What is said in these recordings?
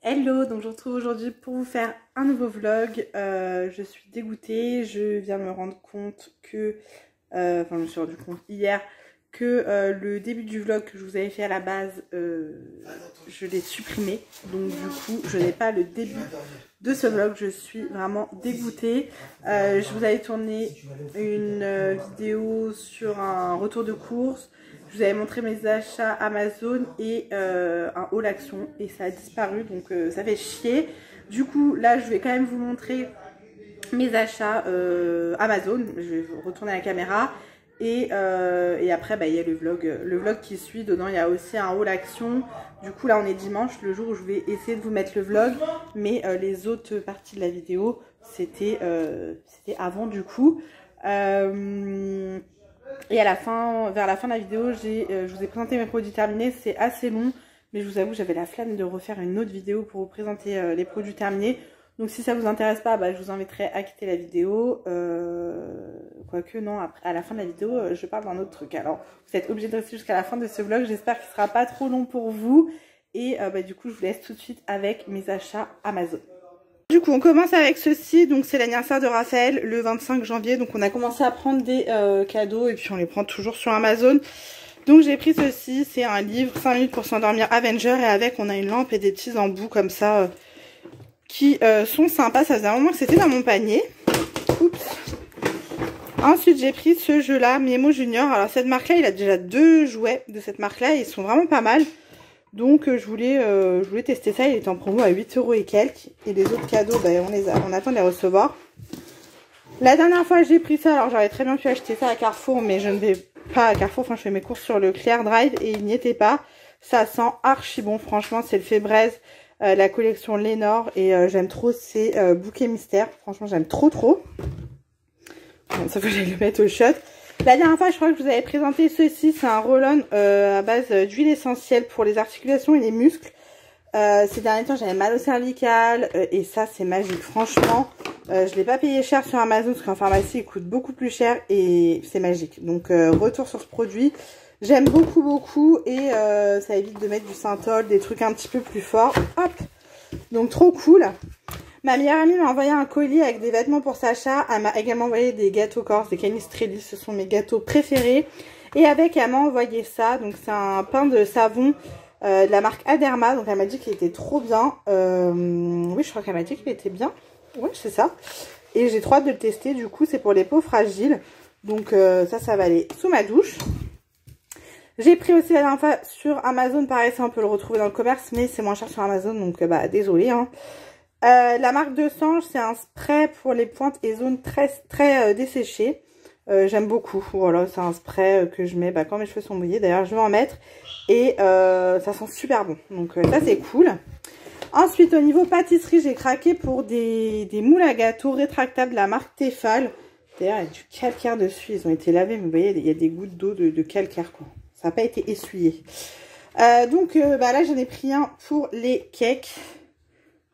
Hello, donc je vous retrouve aujourd'hui pour vous faire un nouveau vlog. Je suis dégoûtée, je viens de me rendre compte que, je me suis rendu compte hier que le début du vlog que je vous avais fait à la base, je l'ai supprimé. Donc du coup, je n'ai pas le début de ce vlog, je suis vraiment dégoûtée. Je vous avais tourné une vidéo sur un retour de course. Je vous avais montré mes achats Amazon et un haul action et ça a disparu, donc ça fait chier. Du coup là je vais quand même vous montrer mes achats Amazon. Je vais retourner la caméra et après il y a le vlog qui suit. Dedans il y a aussi un haul action. Du coup là on est dimanche, le jour où je vais essayer de vous mettre le vlog, mais les autres parties de la vidéo c'était avant du coup. Et à la fin, vers la fin de la vidéo, je vous ai présenté mes produits terminés. C'est assez long, mais je vous avoue, j'avais la flemme de refaire une autre vidéo pour vous présenter les produits terminés. Donc si ça vous intéresse pas, je vous inviterai à quitter la vidéo. Quoique non, après, à la fin de la vidéo, je parle d'un autre truc. Alors, vous êtes obligés de rester jusqu'à la fin de ce vlog. J'espère qu'il sera pas trop long pour vous. Et du coup, je vous laisse tout de suite avec mes achats Amazon. Du coup on commence avec ceci, donc c'est l'anniversaire de Raphaël le 25 janvier, donc on a commencé à prendre des cadeaux et puis on les prend toujours sur Amazon. Donc j'ai pris ceci, c'est un livre 5 minutes pour s'endormir Avenger, et avec on a une lampe et des petits embouts comme ça qui sont sympas. Ça faisait un moment que c'était dans mon panier. Oups. Ensuite j'ai pris ce jeu là, Miemo Junior. Alors cette marque là, il a déjà 2 jouets de cette marque là et ils sont vraiment pas mal. Donc je voulais tester ça, il était en promo à 8 € et quelques. Et les autres cadeaux, on attend de les recevoir. La dernière fois j'ai pris ça, alors j'aurais très bien pu acheter ça à Carrefour, mais je ne vais pas à Carrefour, je fais mes courses sur le Clear Drive et il n'y était pas. Ça sent archi bon, franchement c'est le Febreze, la collection Lénore, et j'aime trop ces bouquets mystères, franchement j'aime trop. Bon, sauf que j'allais le mettre au shot. La dernière fois, je crois que je vous avais présenté ceci. C'est un roll-on à base d'huile essentielle pour les articulations et les muscles. Ces derniers temps, j'avais mal au cervical et ça, c'est magique. Franchement, je ne l'ai pas payé cher sur Amazon parce qu'en pharmacie, il coûte beaucoup plus cher et c'est magique. Donc, retour sur ce produit. J'aime beaucoup et ça évite de mettre du synthol, des trucs un petit peu plus forts. Hop! Donc, trop cool. Ma meilleure amie m'a envoyé un colis avec des vêtements pour Sacha. Elle m'a également envoyé des gâteaux corse, des Canistrelli. Ce sont mes gâteaux préférés. Et avec, elle m'a envoyé ça. Donc, c'est un pain de savon de la marque Aderma. Donc, elle m'a dit qu'il était trop bien. Oui, je crois qu'elle m'a dit qu'il était bien. Oui, c'est ça. Et j'ai trop hâte de le tester. Du coup, c'est pour les peaux fragiles. Donc, ça va aller sous ma douche. J'ai pris aussi la dernière fois sur Amazon. Pareil, ça, on peut le retrouver dans le commerce. Mais c'est moins cher sur Amazon. Donc, désolé, hein. La marque de Sange, c'est un spray pour les pointes et zones très desséchées. J'aime beaucoup. Voilà, c'est un spray que je mets quand mes cheveux sont mouillés. D'ailleurs, je vais en mettre. Et ça sent super bon. Donc ça, c'est cool. Ensuite, au niveau pâtisserie, j'ai craqué pour des moules à gâteaux rétractables de la marque Tefal. D'ailleurs, il y a du calcaire dessus. Ils ont été lavés, mais vous voyez, il y a des gouttes d'eau de calcaire, quoi. Ça n'a pas été essuyé. Donc là, j'en ai pris un pour les cakes.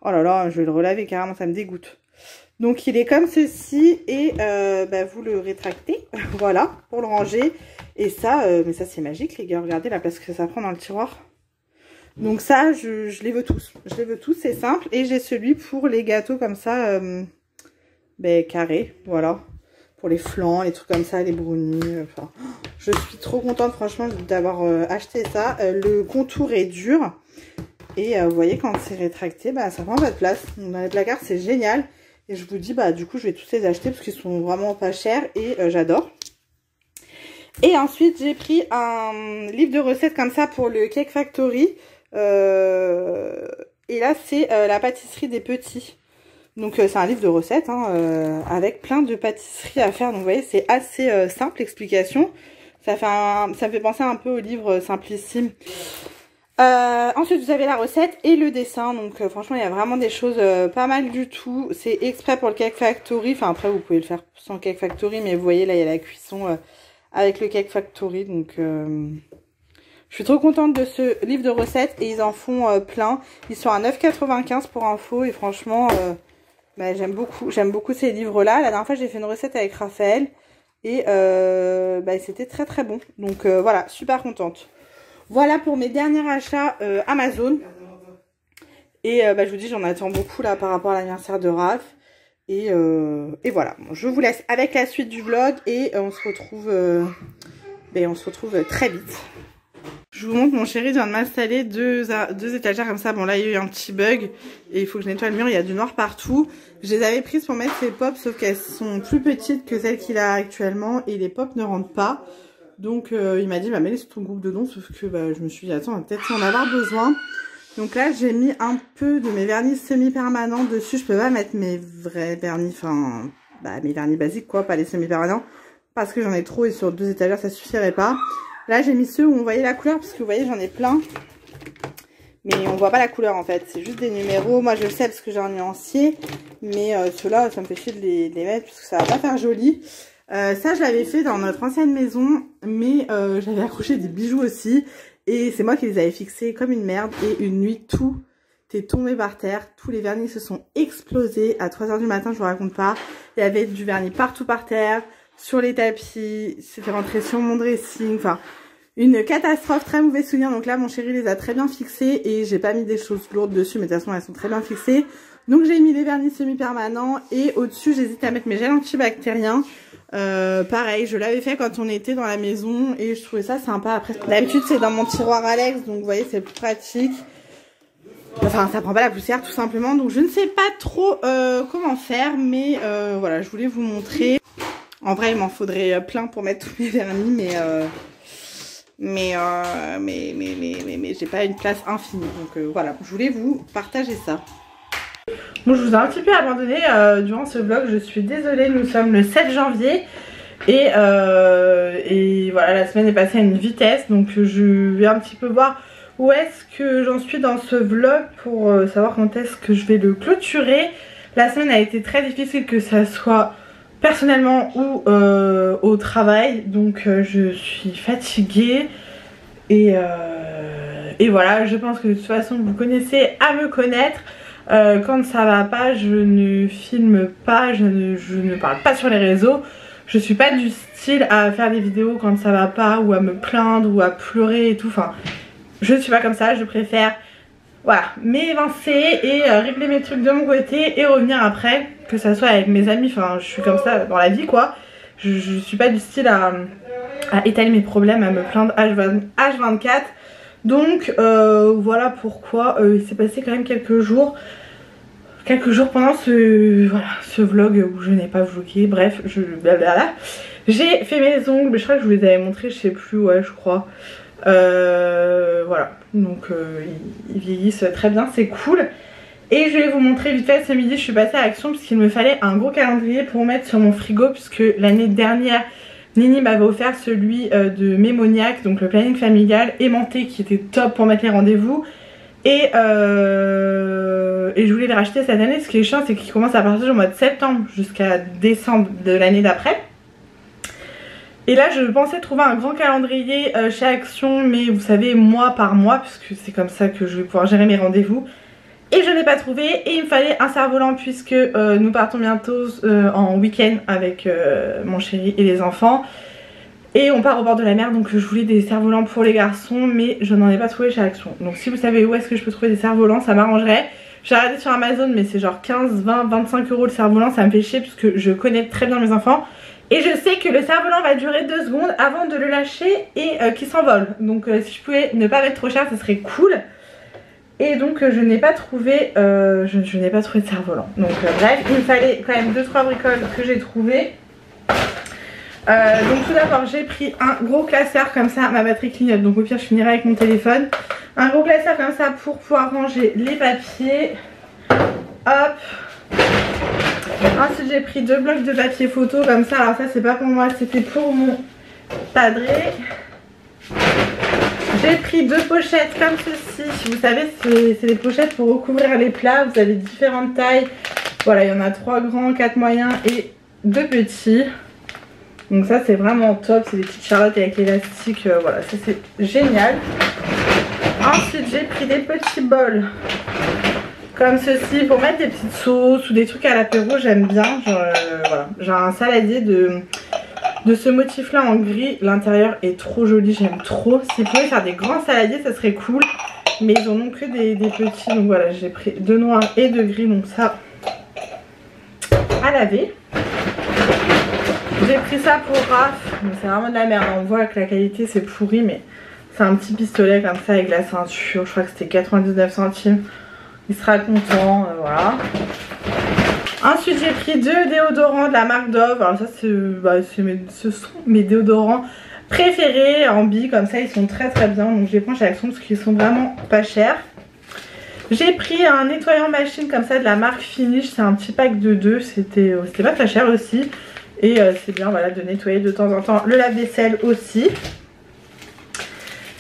Oh là là, je vais le relaver carrément, ça me dégoûte. Donc il est comme ceci et vous le rétractez, voilà, pour le ranger. Et ça, mais ça c'est magique les gars, regardez la place que ça prend dans le tiroir. Donc ça, je les veux tous. Je les veux tous, c'est simple. Et j'ai celui pour les gâteaux comme ça, carrés, voilà. Pour les flancs, les trucs comme ça, les brownies. Enfin, je suis trop contente franchement d'avoir acheté ça. Le contour est dur. Et vous voyez, quand c'est rétracté, ça prend pas de place. Donc, dans les placards, c'est génial. Et je vous dis, du coup, je vais tous les acheter parce qu'ils sont vraiment pas chers et j'adore. Et ensuite, j'ai pris un livre de recettes comme ça pour le Cake Factory. Et là, c'est la pâtisserie des petits. Donc, c'est un livre de recettes avec plein de pâtisseries à faire. Donc, vous voyez, c'est assez simple, l'explication. Ça me fait penser un peu au livre Simplissime. Ensuite vous avez la recette et le dessin, donc franchement il y a vraiment des choses pas mal du tout. C'est exprès pour le Cake Factory, enfin après vous pouvez le faire sans Cake Factory, mais vous voyez là il y a la cuisson avec le Cake Factory, donc je suis trop contente de ce livre de recettes et ils en font plein. Ils sont à 9,95 € pour info et franchement j'aime beaucoup ces livres là. La dernière fois j'ai fait une recette avec Raphaël et c'était très bon, donc voilà, super contente. Voilà pour mes derniers achats Amazon. Et je vous dis, j'en attends beaucoup là par rapport à l'anniversaire de Raph. Et voilà, bon, je vous laisse avec la suite du vlog et on se retrouve très vite. Je vous montre, mon chéri vient de m'installer deux étagères comme ça. Bon là il y a eu un petit bug et il faut que je nettoie le mur, il y a du noir partout. Je les avais prises pour mettre ces pops sauf qu'elles sont plus petites que celles qu'il a actuellement et les pops ne rentrent pas. Donc il m'a dit bah mets-les sur ton groupe dedans, sauf que je me suis dit attends on va peut-être en avoir besoin. Donc là j'ai mis un peu de mes vernis semi-permanents dessus, je peux pas mettre mes vrais vernis, enfin mes vernis basiques quoi, pas les semi-permanents. Parce que j'en ai trop et sur 2 étagères ça suffirait pas. Là j'ai mis ceux où on voyait la couleur parce que vous voyez j'en ai plein. Mais on voit pas la couleur en fait, c'est juste des numéros. Moi je le sais parce que j'ai un nuancier. Mais ceux-là ça me fait chier de les mettre parce que ça va pas faire joli. Ça je l'avais fait dans notre ancienne maison. Mais j'avais accroché des bijoux aussi. Et c'est moi qui les avais fixés comme une merde. Et une nuit tout est tombé par terre. Tous les vernis se sont explosés à 3 h du matin, je vous raconte pas. Il y avait du vernis partout par terre. Sur les tapis, c'était rentré sur mon dressing, enfin une catastrophe, très mauvais souvenir. Donc là mon chéri les a très bien fixés et j'ai pas mis des choses lourdes dessus mais de toute façon elles sont très bien fixées. Donc j'ai mis les vernis semi-permanents et au-dessus j'hésite à mettre mes gels antibactériens. Pareil, je l'avais fait quand on était dans la maison et je trouvais ça sympa. Après d'habitude c'est dans mon tiroir Alex, donc vous voyez c'est plus pratique. Enfin ça prend pas la poussière tout simplement. Donc je ne sais pas trop comment faire, mais voilà, je voulais vous montrer. En vrai, il m'en faudrait plein pour mettre tous mes vernis, mais j'ai pas une place infinie. Donc voilà, je voulais vous partager ça. Bon, je vous ai un petit peu abandonné durant ce vlog, je suis désolée, nous sommes le 7 janvier. Et voilà, la semaine est passée à une vitesse, donc je vais un petit peu voir où est-ce que j'en suis dans ce vlog pour savoir quand est-ce que je vais le clôturer. La semaine a été très difficile, que ça soit personnellement ou au travail, donc je suis fatiguée et voilà, je pense que de toute façon vous connaissez à me connaître. Quand ça va pas, je ne filme pas, je ne parle pas sur les réseaux. Je suis pas du style à faire des vidéos quand ça va pas, ou à me plaindre ou à pleurer et tout. Enfin, je ne suis pas comme ça, je préfère voilà, m'évincer et régler mes trucs de mon côté et revenir après, que ça soit avec mes amis. Enfin je suis comme ça dans la vie quoi. Je suis pas du style à étaler mes problèmes, à me plaindre H24. Donc voilà pourquoi il s'est passé quand même quelques jours pendant ce vlog où je n'ai pas vlogué. Bref, blablabla. J'ai fait mes ongles, mais je crois que je vous les avais montrés, je sais plus, ouais je crois. Voilà, donc ils vieillissent très bien, c'est cool. Et je vais vous montrer vite fait, ce midi je suis passée à Action puisqu'il me fallait un gros calendrier pour mettre sur mon frigo, puisque l'année dernière Nini m'avait offert celui de Mémoniac, donc le planning familial aimanté, qui était top pour mettre les rendez-vous. Et je voulais le racheter cette année. Ce qui est chiant, c'est qu'il commence à partir du mois de septembre jusqu'à décembre de l'année d'après. Et là je pensais trouver un grand calendrier chez Action, mais vous savez, mois par mois, puisque c'est comme ça que je vais pouvoir gérer mes rendez-vous. Et je n'ai pas trouvé, et il me fallait un cerf-volant puisque nous partons bientôt en week-end avec mon chéri et les enfants. Et on part au bord de la mer, donc je voulais des cerfs-volants pour les garçons, mais je n'en ai pas trouvé chez Action. Donc si vous savez où est-ce que je peux trouver des cerfs-volants, ça m'arrangerait. J'ai regardé sur Amazon, mais c'est genre 15, 20, 25 € le cerf-volant, ça me fait chier puisque je connais très bien mes enfants. Et je sais que le cerf-volant va durer 2 secondes avant de le lâcher et qu'il s'envole. Donc si je pouvais ne pas mettre trop cher, ça serait cool. Et donc je n'ai pas trouvé je n'ai pas trouvé de cerf-volant. Donc bref, il me fallait quand même 2-3 bricoles que j'ai trouvées. Donc tout d'abord j'ai pris un gros classeur comme ça, ma batterie clignote donc au pire je finirai avec mon téléphone. Un gros classeur comme ça pour pouvoir ranger les papiers. Hop. Ensuite j'ai pris 2 blocs de papier photo comme ça. Alors ça c'est pas pour moi, c'était pour mon padré. J'ai pris 2 pochettes comme ceci. Vous savez, c'est des pochettes pour recouvrir les plats. Vous avez différentes tailles. Voilà, il y en a 3 grands, 4 moyens et 2 petits. Donc ça c'est vraiment top. C'est des petites charlottes avec l'élastique. Voilà, ça c'est génial. Ensuite j'ai pris des petits bols comme ceci pour mettre des petites sauces ou des trucs à l'apéro. J'aime bien. Voilà, j'ai un saladier de ce motif là en gris. L'intérieur est trop joli, j'aime trop. Si vous pouvez faire des grands saladiers ça serait cool. Mais ils en ont que des petits. Donc voilà, j'ai pris 2 noirs et 2 gris. Donc ça, à laver. J'ai pris ça pour Raph. C'est vraiment de la merde. On voit que la qualité c'est pourri. Mais c'est un petit pistolet comme ça avec la ceinture. Je crois que c'était 99 centimes. Il sera content. Voilà. Ensuite j'ai pris 2 déodorants de la marque Dove. Alors ça ce sont mes déodorants préférés en billes comme ça, ils sont très très bien. Donc je les prends chez Action parce qu'ils sont vraiment pas chers. J'ai pris un nettoyant machine comme ça de la marque Finish. C'est un petit pack de 2. C'était pas très cher aussi. Et c'est bien voilà, de nettoyer de temps en temps le lave-vaisselle aussi.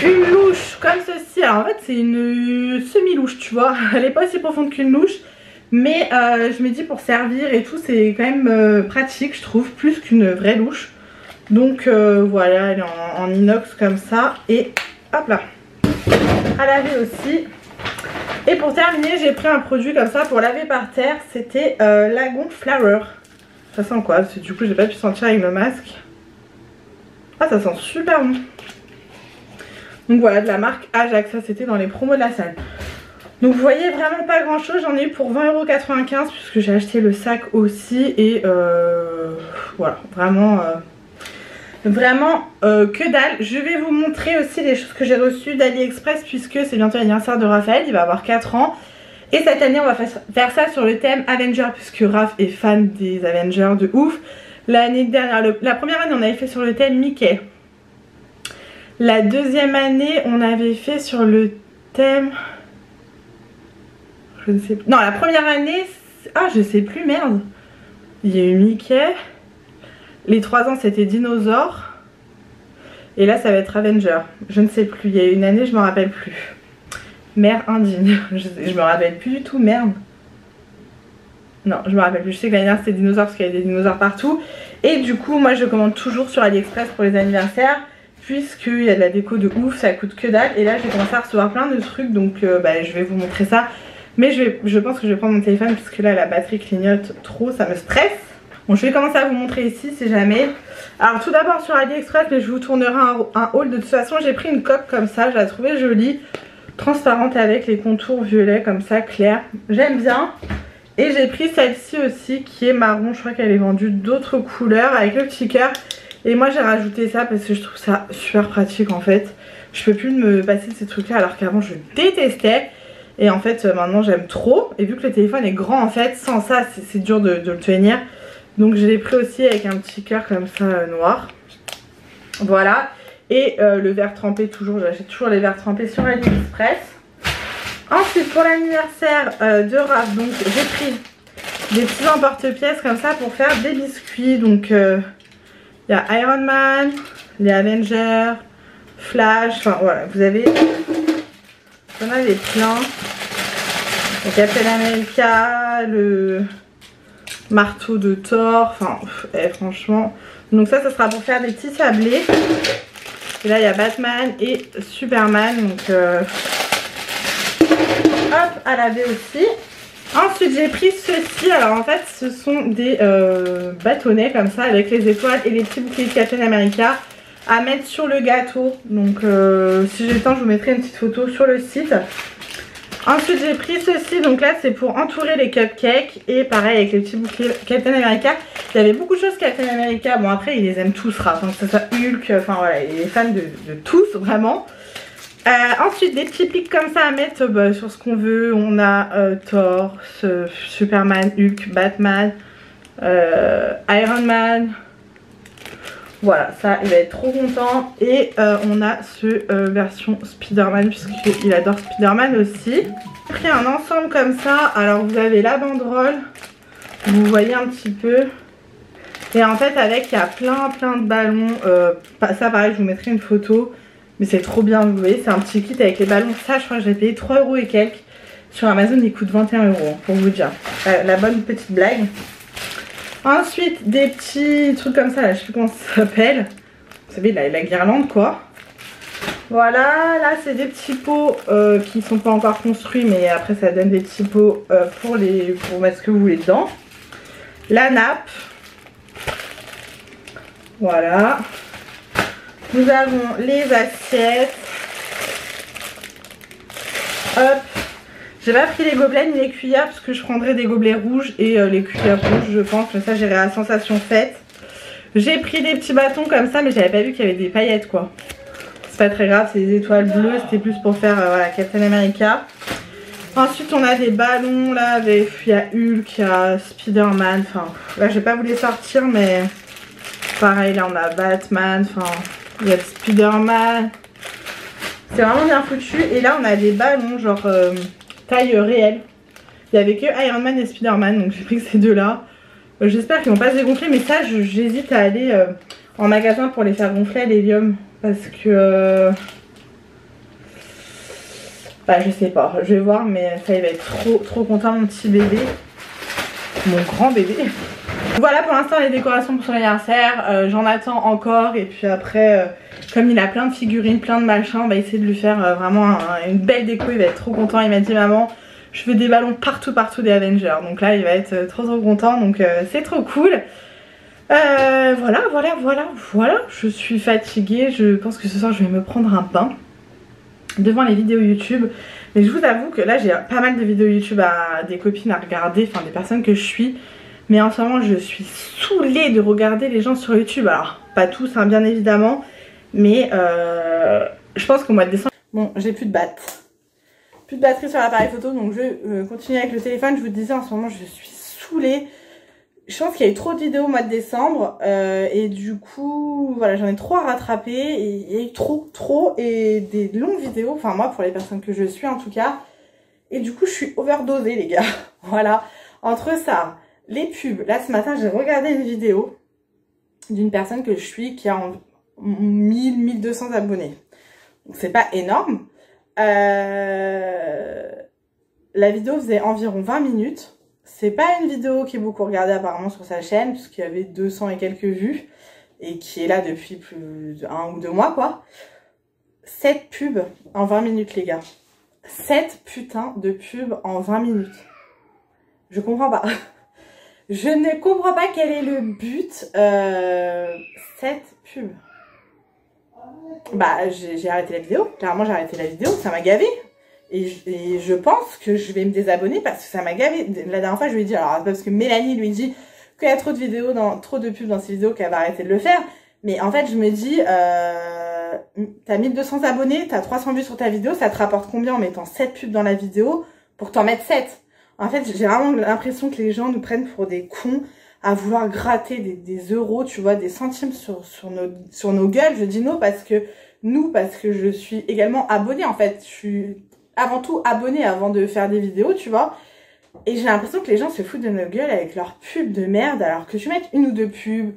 Une louche comme ceci. Alors en fait c'est une semi-louche tu vois. Elle est pas aussi profonde qu'une louche. Mais je me dis pour servir et tout c'est quand même pratique je trouve. Plus qu'une vraie louche. Donc voilà, elle est en inox comme ça. Et hop là. À laver aussi. Et pour terminer j'ai pris un produit comme ça pour laver par terre. C'était Lagon Flower. Ça sent quoi? Parce que du coup j'ai pas pu sentir avec le masque. Ah ça sent super bon. Donc voilà, de la marque Ajax. Ça c'était dans les promos de la salle. Donc vous voyez vraiment pas grand chose. J'en ai eu pour 20,95 € puisque j'ai acheté le sac aussi. Et voilà, vraiment que dalle. Je vais vous montrer aussi les choses que j'ai reçues d'AliExpress puisque c'est bientôt l'anniversaire de Raphaël. Il va avoir 4 ans. Et cette année on va faire ça sur le thème Avenger puisque Raph est fan des Avengers de ouf. L'année dernière, la première année on avait fait sur le thème Mickey. La deuxième année on avait fait sur le thème... Je ne sais plus. Non la première année... Ah je sais plus merde. Il y a eu Mickey. Les 3 ans c'était Dinosaure. Et là ça va être Avenger. Je ne sais plus. Il y a eu une année je me rappelle plus. Mère indigne. Je me rappelle plus du tout, merde. Non, je me rappelle plus. Je sais que l'année dernière c'était dinosaures parce qu'il y avait des dinosaures partout. Et du coup, moi je commande toujours sur AliExpress pour les anniversaires. Puisqu'il y a de la déco de ouf, ça coûte que dalle. Et là j'ai commencé à recevoir plein de trucs. Donc je vais vous montrer ça. Mais je pense que je vais prendre mon téléphone puisque là la batterie clignote trop, ça me stresse. Bon, je vais commencer à vous montrer ici si jamais. Alors tout d'abord sur AliExpress, mais je vous tournerai un haul. De toute façon j'ai pris une coque comme ça, je la trouvais jolie. Transparente avec les contours violets comme ça, clair. J'aime bien. Et j'ai pris celle-ci aussi qui est marron. Je crois qu'elle est vendue d'autres couleurs avec le petit cœur. Et moi j'ai rajouté ça parce que je trouve ça super pratique en fait. Je peux plus me passer de ces trucs là alors qu'avant je détestais. Et en fait maintenant j'aime trop. Et vu que le téléphone est grand en fait, sans ça c'est dur de le tenir. Donc je l'ai pris aussi avec un petit cœur comme ça noir. Voilà. Et le verre trempé toujours, j'achète toujours les verres trempés sur AliExpress. Ensuite pour l'anniversaire de Raph, donc j'ai pris des petits emporte-pièces comme ça pour faire des biscuits. Donc il y a Iron Man, les Avengers, Flash, enfin voilà, vous avez, on a des plein. Le Captain America, le marteau de Thor, enfin franchement. Donc ça sera pour faire des petits sablés. Et là il y a Batman et Superman, donc hop, à laver aussi. Ensuite j'ai pris ceci, alors en fait ce sont des bâtonnets comme ça avec les étoiles et les petits boucliers de Captain America à mettre sur le gâteau. Donc si j'ai le temps je vous mettrai une petite photo sur le site. Ensuite j'ai pris ceci, donc là c'est pour entourer les cupcakes et pareil avec les petits boucliers Captain America. Il y avait beaucoup de choses Captain America, bon après il les aime tous Raph, que ce soit Hulk, enfin voilà, il est fan de tous vraiment. Ensuite des petits pics comme ça à mettre sur ce qu'on veut. On a Thor, Superman, Hulk, Batman, Iron Man. Voilà, ça il va être trop content. Et on a ce version Spider-Man puisqu'il adore Spider-Man aussi. J'ai pris un ensemble comme ça. Alors vous avez la banderole, vous voyez un petit peu. Et en fait avec il y a plein de ballons. Ça pareil je vous mettrai une photo. Mais c'est trop bien, vous voyez, c'est un petit kit avec les ballons. Ça je crois que j'ai payé 3 € et quelques. Sur Amazon il coûte 21 € pour vous dire. La bonne petite blague. Ensuite des petits trucs comme ça là, je sais plus comment ça s'appelle. Vous savez la guirlande quoi. Voilà, là c'est des petits pots qui sont pas encore construits. Mais après ça donne des petits pots pour mettre ce que vous voulez dedans. La nappe. Voilà. Nous avons les assiettes. Hop. J'ai pas pris les gobelets ni les cuillères parce que je prendrai des gobelets rouges et les cuillères rouges je pense, mais ça j'irai à sensation faite. J'ai pris des petits bâtons comme ça mais j'avais pas vu qu'il y avait des paillettes quoi. C'est pas très grave, c'est des étoiles bleues, c'était plus pour faire voilà, Captain America. Ensuite on a des ballons là avec, il y a Hulk, il y a Spider-Man, enfin là je vais pas vous les sortir mais pareil là on a Batman, enfin il y a Spider-Man. C'est vraiment bien foutu et là on a des ballons genre taille réelle. Il n'y avait que Iron Man et Spider-Man donc j'ai pris que ces deux là. J'espère qu'ils vont pas se dégonfler mais ça j'hésite à aller en magasin pour les faire gonfler à l'hélium parce que bah je sais pas, je vais voir mais ça il va être trop content mon petit bébé, mon grand bébé. Voilà pour l'instant les décorations pour son anniversaire, j'en attends encore et puis après comme il a plein de figurines, plein de machins, on va essayer de lui faire vraiment une belle déco, il va être trop content, il m'a dit maman je veux des ballons partout des Avengers, donc là il va être trop content donc c'est trop cool. Voilà, je suis fatiguée, je pense que ce soir je vais me prendre un bain devant les vidéos YouTube. Mais je vous avoue que là j'ai pas mal de vidéos YouTube à des copines à regarder, enfin des personnes que je suis. Mais en ce moment je suis saoulée de regarder les gens sur YouTube. Alors pas tous hein, bien évidemment. Mais je pense qu'au mois de décembre... Bon j'ai plus de batterie sur l'appareil photo. Donc je vais continuer avec le téléphone. Je vous disais en ce moment je suis saoulée. Je pense qu'il y a eu trop de vidéos au mois de décembre et du coup voilà j'en ai trop à rattraper et il y a eu trop et des longues vidéos, enfin moi pour les personnes que je suis en tout cas, et du coup je suis overdosée les gars. Voilà, entre ça, les pubs, là ce matin j'ai regardé une vidéo d'une personne que je suis qui a 1200 abonnés, donc c'est pas énorme. La vidéo faisait environ 20 minutes. C'est pas une vidéo qui est beaucoup regardée apparemment sur sa chaîne, puisqu'il y avait 200 et quelques vues, et qui est là depuis plus d'1 ou 2 mois quoi. 7 pubs en 20 minutes les gars. 7 putains de pubs en 20 minutes. Je comprends pas. Je ne comprends pas quel est le but. 7 pubs. Bah j'ai arrêté la vidéo, clairement j'ai arrêté la vidéo, ça m'a gavé. Et je pense que je vais me désabonner parce que ça m'a gavé. La dernière fois je lui ai dit, alors parce que Mélanie lui dit qu'il y a trop de vidéos, trop de pubs dans ses vidéos qu'elle va arrêter de le faire. Mais en fait je me dis, t'as 1200 abonnés, t'as 300 vues sur ta vidéo, ça te rapporte combien en mettant 7 pubs dans la vidéo pour t'en mettre 7? En fait j'ai vraiment l'impression que les gens nous prennent pour des cons à vouloir gratter des euros, tu vois, des centimes sur nos gueules. Je dis non parce que je suis également abonnée en fait. Je suis avant tout abonnée avant de faire des vidéos, tu vois. Et j'ai l'impression que les gens se foutent de nos gueules avec leurs pubs de merde, alors que tu mettes 1 ou 2 pubs,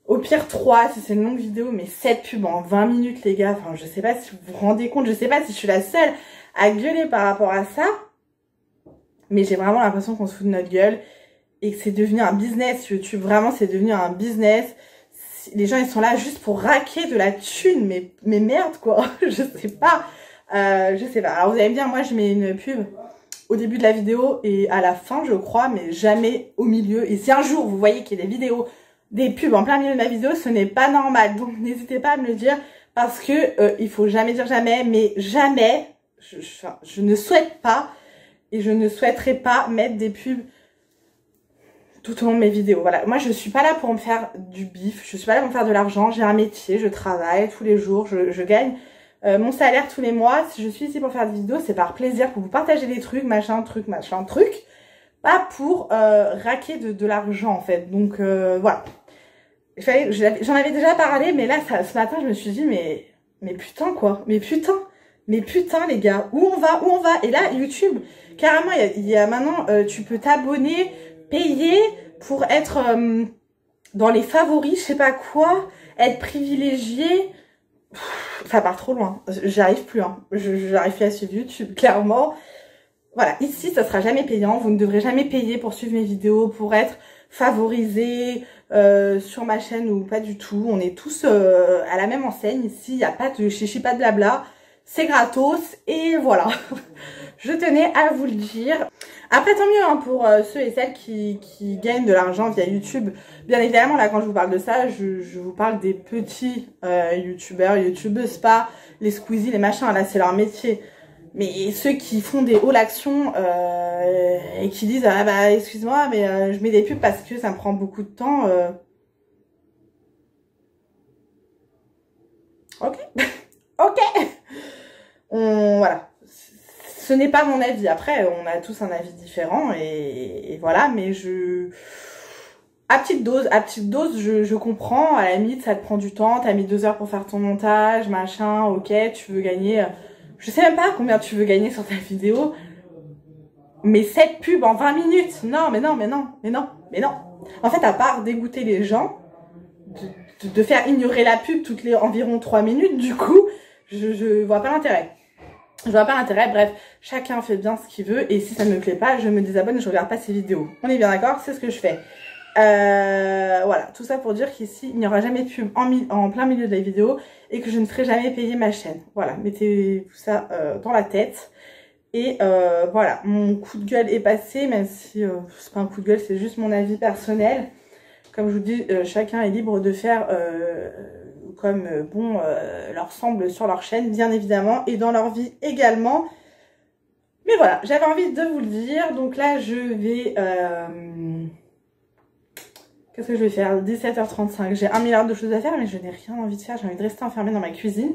au pire 3 si c'est une longue vidéo, mais 7 pubs en 20 minutes les gars. Enfin je sais pas si vous vous rendez compte, je sais pas si je suis la seule à gueuler par rapport à ça. Mais j'ai vraiment l'impression qu'on se fout de notre gueule et que c'est devenu un business YouTube, vraiment c'est devenu un business. Les gens ils sont là juste pour raquer de la thune, mais merde quoi, je sais pas. Alors vous allez me dire, moi je mets une pub au début de la vidéo et à la fin je crois, mais jamais au milieu. Et si un jour vous voyez qu'il y a des pubs en plein milieu de ma vidéo, ce n'est pas normal. Donc n'hésitez pas à me le dire parce que il faut jamais dire jamais, mais jamais, je ne souhaite pas et je ne souhaiterais pas mettre des pubs tout au long de mes vidéos. Voilà, moi je suis pas là pour me faire du bif, je suis pas là pour me faire de l'argent, j'ai un métier, je travaille tous les jours, je gagne mon salaire tous les mois. Si je suis ici pour faire des vidéos, c'est par plaisir, pour vous partager des trucs, machin truc, pas pour raquer de l'argent en fait. Donc voilà, j'en avais déjà parlé, mais là ce matin je me suis dit mais putain quoi, mais putain les gars, où on va, et là YouTube carrément il y a maintenant tu peux t'abonner, payer pour être dans les favoris, je sais pas quoi, être privilégié. Ça part trop loin, j'arrive plus hein. J'arrive plus à suivre YouTube clairement. Voilà, ici ça sera jamais payant, vous ne devrez jamais payer pour suivre mes vidéos, pour être favorisé sur ma chaîne ou pas du tout. On est tous à la même enseigne ici, il n'y a pas de chichi, pas de blabla, c'est gratos et voilà. Je tenais à vous le dire. Après tant mieux hein, pour ceux et celles qui gagnent de l'argent via YouTube. Bien évidemment là quand je vous parle de ça, je vous parle des petits youtubeurs, youtubeuses, pas les Squeezie, les machins, là c'est leur métier. Mais ceux qui font des hauts actions et qui disent ah bah excuse-moi mais je mets des pubs parce que ça me prend beaucoup de temps. Ok, ok. Voilà. Ce n'est pas mon avis. Après, on a tous un avis différent et voilà. Mais à petite dose, je comprends. À la limite, ça te prend du temps. T'as mis 2 heures pour faire ton montage, machin. Ok, tu veux gagner. Je sais même pas combien tu veux gagner sur ta vidéo. Mais 7 pubs en 20 minutes. Non, mais non, mais non, mais non, mais non. En fait, à part dégoûter les gens, de faire ignorer la pub toutes les environ 3 minutes, du coup, je vois pas l'intérêt. Je vois pas l'intérêt, bref, chacun fait bien ce qu'il veut et si ça ne me plaît pas, je me désabonne et je regarde pas ces vidéos. On est bien d'accord, c'est ce que je fais. Voilà, tout ça pour dire qu'ici, il n'y aura jamais de pub en plein milieu de la vidéo et que je ne ferai jamais payer ma chaîne. Voilà, mettez ça dans la tête. Et voilà, mon coup de gueule est passé, même si c'est pas un coup de gueule, c'est juste mon avis personnel. Comme je vous dis, chacun est libre de faire comme bon leur semble sur leur chaîne, bien évidemment, et dans leur vie également. Mais voilà, j'avais envie de vous le dire. Donc là, je vais... Qu'est-ce que je vais faire? 17h35. J'ai 1 milliard de choses à faire, mais je n'ai rien envie de faire. J'ai envie de rester enfermée dans ma cuisine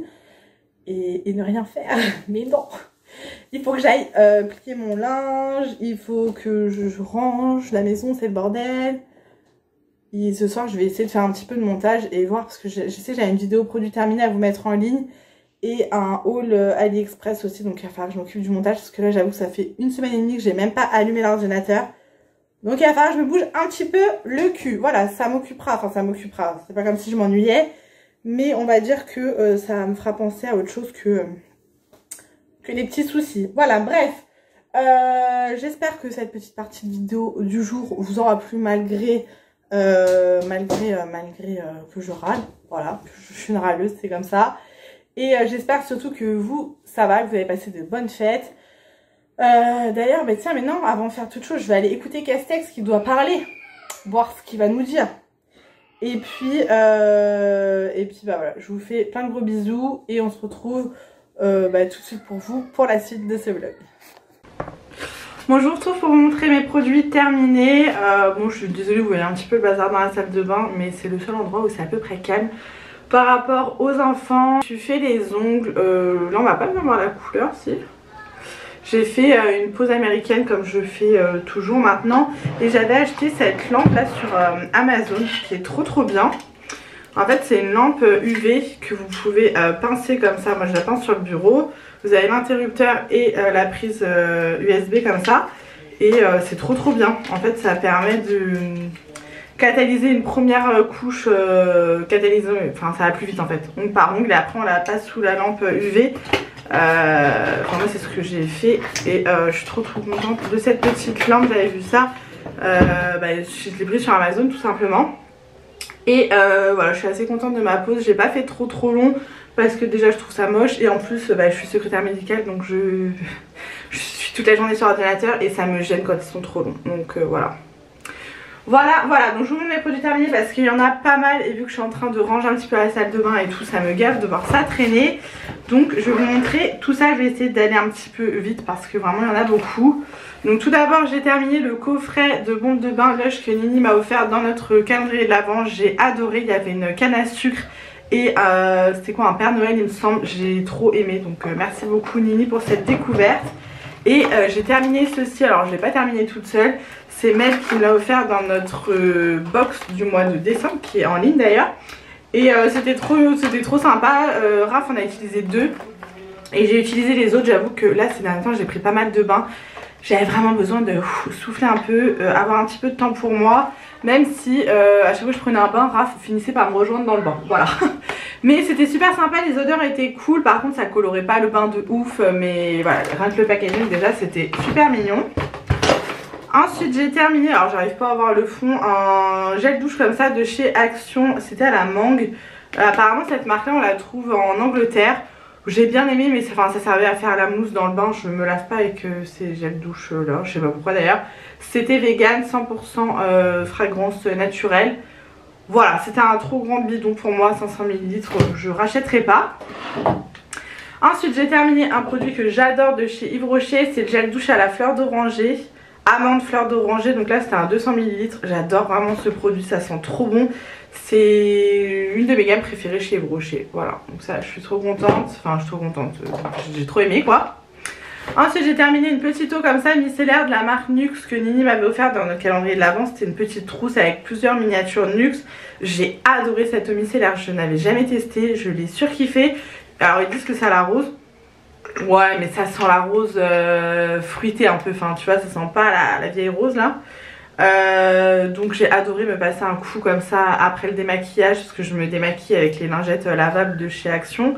et ne rien faire. Mais non, il faut que j'aille plier mon linge, il faut que je range la maison, c'est le bordel. Et ce soir, je vais essayer de faire un petit peu de montage et voir, parce que je sais que j'avais une vidéo produit terminé à vous mettre en ligne et un haul AliExpress aussi, donc il va falloir que je m'occupe du montage, parce que là, j'avoue que ça fait 1 semaine et demie que j'ai même pas allumé l'ordinateur. Donc il va falloir que je me bouge un petit peu le cul. Voilà, ça m'occupera, enfin ça m'occupera, c'est pas comme si je m'ennuyais, mais on va dire que ça me fera penser à autre chose que les petits soucis. Voilà, bref. J'espère que cette petite partie de vidéo du jour vous aura plu malgré que je râle. Voilà, je suis une râleuse, c'est comme ça. Et j'espère surtout que vous, ça va, que vous avez passé de bonnes fêtes. D'ailleurs, bah tiens, mais non, avant de faire toute chose, je vais aller écouter Castex qui doit parler, voir ce qu'il va nous dire. Et puis bah voilà, je vous fais plein de gros bisous et on se retrouve tout de suite pour vous pour la suite de ce vlog. Bon, je vous retrouve pour vous montrer mes produits terminés. Bon, je suis désolée, vous voyez un petit peu le bazar dans la salle de bain, mais c'est le seul endroit où c'est à peu près calme. Par rapport aux enfants, je fais les ongles. Là, on va pas bien voir la couleur, si. J'ai fait une pose américaine comme je fais toujours maintenant. Et j'avais acheté cette lampe là sur Amazon qui est trop bien. En fait, c'est une lampe UV que vous pouvez pincer comme ça. Moi, je la pince sur le bureau. Vous avez l'interrupteur et la prise USB comme ça. Et c'est trop bien. En fait, ça permet de catalyser une première couche. Enfin, ça va plus vite en fait. Ongle par ongle et après, on la passe sous la lampe UV. Enfin, moi, c'est ce que j'ai fait. Et je suis trop contente de cette petite lampe. J'avais vu ça. Je l'ai pris sur Amazon tout simplement. Et voilà, je suis assez contente de ma pause. J'ai pas fait trop long parce que déjà je trouve ça moche et en plus je suis secrétaire médicale, donc je suis toute la journée sur l'ordinateur et ça me gêne quand ils sont trop longs. Donc voilà, donc je vous montre mes produits terminés parce qu'il y en a pas mal et vu que je suis en train de ranger un petit peu la salle de bain et tout, ça me gave de voir ça traîner. Donc je vais vous montrer tout ça. Je vais essayer d'aller un petit peu vite parce que vraiment il y en a beaucoup. Donc tout d'abord, j'ai terminé le coffret de bombes de bain Lush que Nini m'a offert dans notre calendrier de l'Avent. J'ai adoré, il y avait une canne à sucre et c'était quoi, un Père Noël il me semble. J'ai trop aimé, donc merci beaucoup Nini pour cette découverte. Et j'ai terminé ceci, alors je ne l'ai pas terminé toute seule. C'est Mel qui me l'a offert dans notre box du mois de décembre, qui est en ligne d'ailleurs. Et c'était trop sympa. Raph en a utilisé 2 et j'ai utilisé les autres. J'avoue que là ces derniers temps j'ai pris pas mal de bains. J'avais vraiment besoin de souffler un peu, avoir un petit peu de temps pour moi. Même si à chaque fois que je prenais un bain, Raph finissait par me rejoindre dans le bain. Voilà. Mais c'était super sympa, les odeurs étaient cool. Par contre ça colorait pas le bain de ouf. Mais voilà, rien que le packaging déjà c'était super mignon. Ensuite j'ai terminé, alors j'arrive pas à voir le fond, un gel douche comme ça de chez Action. C'était à la mangue. Apparemment cette marque là on la trouve en Angleterre. J'ai bien aimé, mais ça servait à faire la mousse dans le bain. Je me lave pas avec ces gels douche là, je sais pas pourquoi d'ailleurs. C'était vegan, 100% fragrance naturelle. Voilà, c'était un trop grand bidon pour moi, 500 ml, je rachèterai pas. Ensuite j'ai terminé un produit que j'adore de chez Yves Rocher, c'est le gel douche à la fleur d'oranger, amande fleur d'oranger, donc là c'était un 200 ml, j'adore vraiment ce produit, ça sent trop bon, c'est une de mes gammes préférées chez Yves Rocher, voilà, donc ça je suis trop contente, enfin je suis trop contente, j'ai trop aimé quoi. Ensuite j'ai terminé une petite eau comme ça micellaire de la marque Nux que Nini m'avait offert dans notre calendrier de l'avant. C'était une petite trousse avec plusieurs miniatures Nux. J'ai adoré cette eau micellaire, je n'avais jamais testé, je l'ai surkiffé. Alors ils disent que ça a la rose. Ouais mais ça sent la rose fruitée un peu, enfin tu vois ça sent pas la vieille rose là. Donc j'ai adoré me passer un coup comme ça après le démaquillage parce que je me démaquille avec les lingettes lavables de chez Action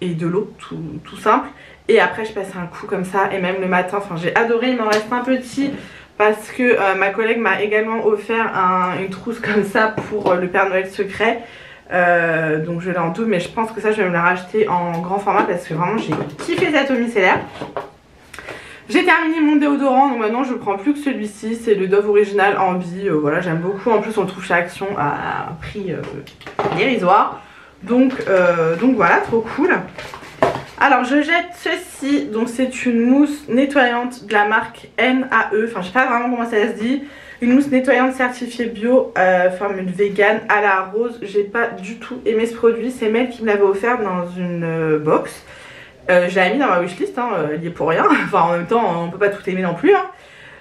et de l'eau tout simple. Et après je passe un coup comme ça et même le matin, enfin j'ai adoré, il m'en reste un petit parce que ma collègue m'a également offert une trousse comme ça pour le Père Noël secret. Donc je l'ai en double mais je pense que ça je vais me la racheter en grand format parce que vraiment j'ai kiffé cette eau micellaire. J'ai terminé mon déodorant, donc maintenant je prends plus que celui-ci, c'est le Dove Original Ambi, voilà j'aime beaucoup, en plus on le trouve chez Action à un prix dérisoire. Donc voilà, trop cool. Alors je jette ceci, donc c'est une mousse nettoyante de la marque NAE, enfin je sais pas vraiment comment ça se dit. Une mousse nettoyante certifiée bio, formule vegan à la rose. J'ai pas du tout aimé ce produit, c'est Mel qui me l'avait offert dans une box. Je l'avais mis dans ma wishlist, hein, il y est pour rien, enfin en même temps on peut pas tout aimer non plus. Hein.